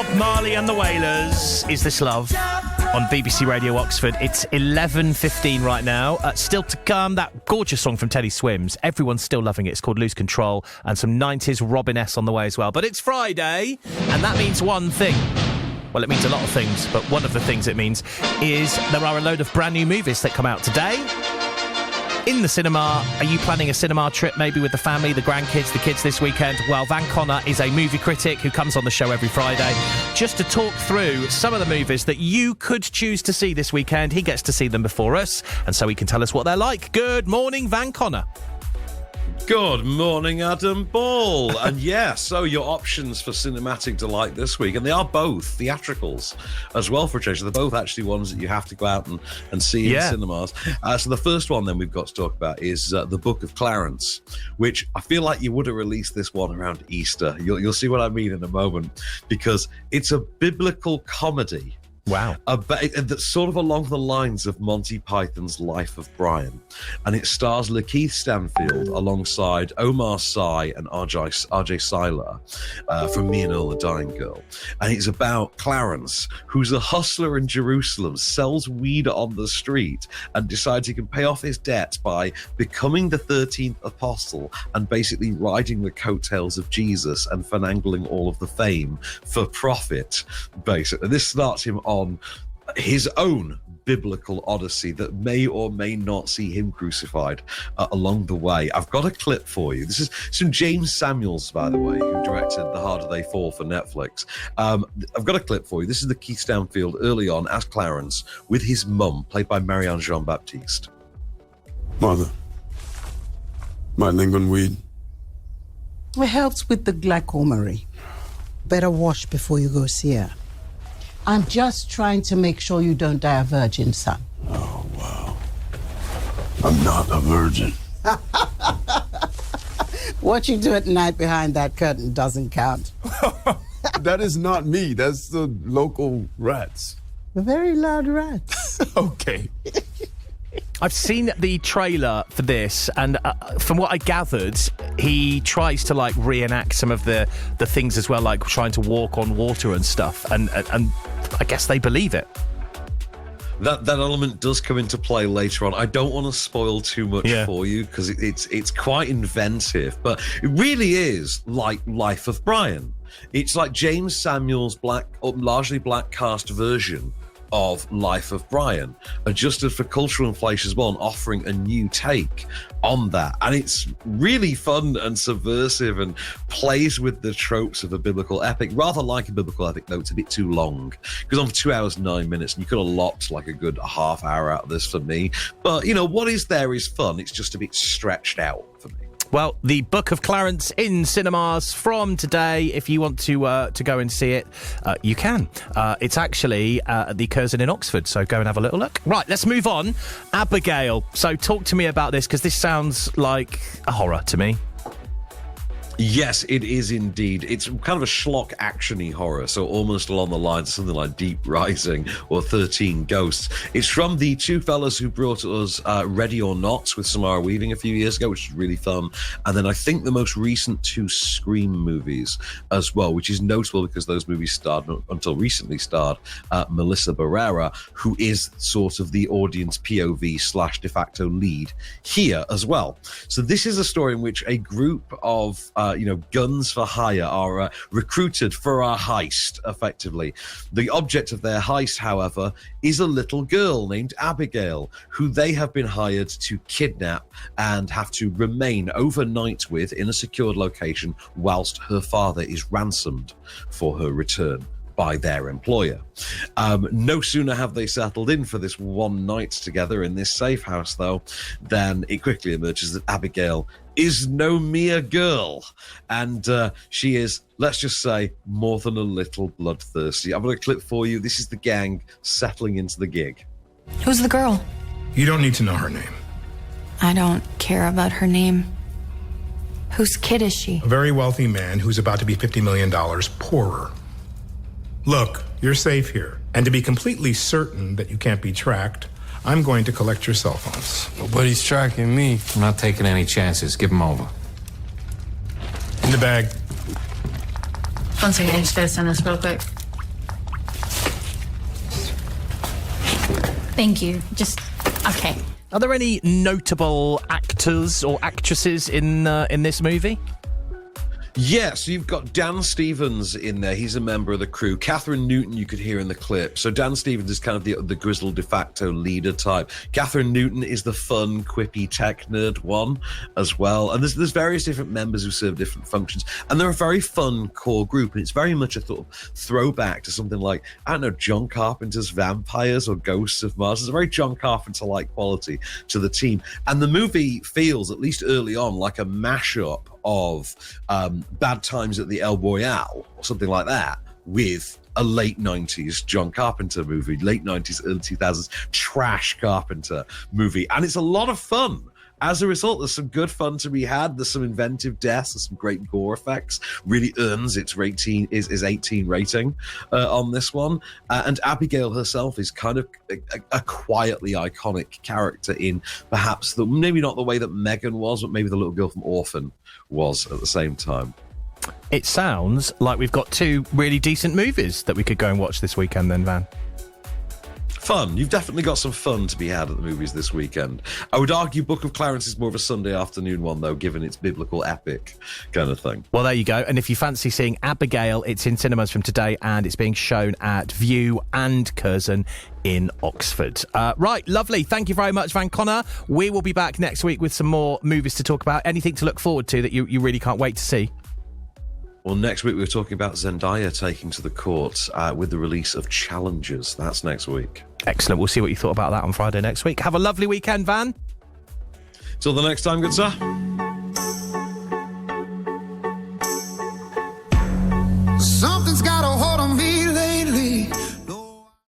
Bob Marley and the Wailers. Is This Love? On BBC Radio Oxford. It's 11:15 right now. Still to come, that gorgeous song from Teddy Swims. Everyone's still loving it. It's called Lose Control, and some 90s Robin S on the way as well. But it's Friday, and that means one thing. Well, it means a lot of things, but one of the things it means is there are a load of brand new movies that come out today. In the cinema, are you planning a cinema trip maybe with the family, the grandkids, the kids this weekend? Well, Van Connor is a movie critic who comes on the show every Friday just to talk through some of the movies that you could choose to see this weekend. He gets to see them before us, and so he can tell us what they're like. Good morning, Van Connor. Good morning, Adam Ball. And yeah, so your options for cinematic delight this week, and they are both theatricals as well for a change. They're both actually ones that you have to go out and see in cinemas. So the first one then we've got to talk about is The Book of Clarence, which I feel like you would have released this one around Easter. You'll see what I mean in a moment, because it's a biblical comedy. Wow. That's sort of along the lines of Monty Python's Life of Brian. And it stars Lakeith Stanfield alongside Omar Sy and RJ Cyler from Me and Earl the Dying Girl. And it's about Clarence, who's a hustler in Jerusalem, sells weed on the street, and decides he can pay off his debt by becoming the 13th apostle and basically riding the coattails of Jesus and finagling all of the fame for profit, basically. This starts him on his own biblical odyssey that may or may not see him crucified along the way. I've got a clip for you. This is from James Samuels, by the way, who directed The Harder They Fall for Netflix. I've got a clip for you. This is the Keith Stanfield early on as Clarence with his mum, played by Marianne Jean-Baptiste. Mother, Lignon weed. It helps with the glaucoma. Better wash before you go see her. I'm just trying to make sure you don't die a virgin, son. Oh, wow. I'm not a virgin. What you do at night behind that curtain doesn't count. That is not me. That's the local rats. The very loud rats. Okay. I've seen the trailer for this, and from what I gathered, he tries to like reenact some of the things as well, like trying to walk on water and stuff, and I guess they believe it. That element does come into play later on. I don't want to spoil too much for you, because it's quite inventive, but it really is like Life of Brian. It's like James Samuel's largely black cast version of Life of Brian, adjusted for cultural inflation as well, and offering a new take on that. And it's really fun and subversive and plays with the tropes of a biblical epic. Rather like a biblical epic, though, it's a bit too long. Because on 2 hours, 9 minutes, and you could have lopped like a good half hour out of this for me. But, you know, what is there is fun. It's just a bit stretched out for me. Well, The Book of Clarence in cinemas from today. If you want to go and see it, you can. It's actually at the Curzon in Oxford, so go and have a little look. Right, let's move on. Abigail. So talk to me about this, because this sounds like a horror to me. Yes, it is indeed. It's kind of a schlock action-y horror, so almost along the lines of something like Deep Rising or 13 Ghosts. It's from the two fellas who brought us Ready or Not with Samara Weaving a few years ago, which is really fun. And then I think the most recent two Scream movies as well, which is notable because those movies until recently starred Melissa Barrera, who is sort of the audience POV / de facto lead here as well. So this is a story in which a group of guns for hire are recruited for a heist, effectively. The object of their heist, however, is a little girl named Abigail, who they have been hired to kidnap and have to remain overnight with in a secured location whilst her father is ransomed for her return by their employer. No sooner have they settled in for this one night together in this safe house, though, than it quickly emerges that Abigail is no mere girl. And she is, let's just say, more than a little bloodthirsty. I've got a clip for you. This is the gang settling into the gig. Who's the girl? You don't need to know her name. I don't care about her name. Whose kid is she? A very wealthy man who's about to be $50 million poorer. Look, you're safe here. And to be completely certain that you can't be tracked, I'm going to collect your cell phones. Nobody's tracking me. I'm not taking any chances. Give him over. In the bag. 1 second, I just gotta send this real quick. Thank you. Just okay. Are there any notable actors or actresses in this movie? Yeah, so you've got Dan Stevens in there. He's a member of the crew. Catherine Newton, you could hear in the clip. So Dan Stevens is kind of the grizzled de facto leader type. Catherine Newton is the fun, quippy tech nerd one as well. And there's various different members who serve different functions. And they're a very fun core group. And it's very much a sort of throwback to something like, I don't know, John Carpenter's Vampires or Ghosts of Mars. There's a very John Carpenter-like quality to the team. And the movie feels, at least early on, like a mashup of Bad Times at the El Royale or something like that with a late 90s John Carpenter movie, late 90s, early 2000s trash Carpenter movie. And it's a lot of fun. As a result, there's some good fun to be had. There's some inventive deaths. There's some great gore effects. Really earns its 18 rating on this one. And Abigail herself is kind of a quietly iconic character in perhaps maybe not the way that Megan was, but maybe the little girl from Orphan was at the same time. It sounds like we've got two really decent movies that we could go and watch this weekend then, Van. Fun. You've definitely got some fun to be had at the movies this weekend. I would argue Book of Clarence is more of a Sunday afternoon one, though, given its biblical epic kind of thing. Well, there you go. And if you fancy seeing Abigail, it's in cinemas from today and it's being shown at View and Curzon in Oxford. Right, lovely. Thank you very much, Van Connor. We will be back next week with some more movies to talk about. Anything to look forward to that you really can't wait to see? Well, next week we're talking about Zendaya taking to the courts with the release of Challengers. That's next week. Excellent. We'll see what you thought about that on Friday next week. Have a lovely weekend, Van. Till the next time, good sir.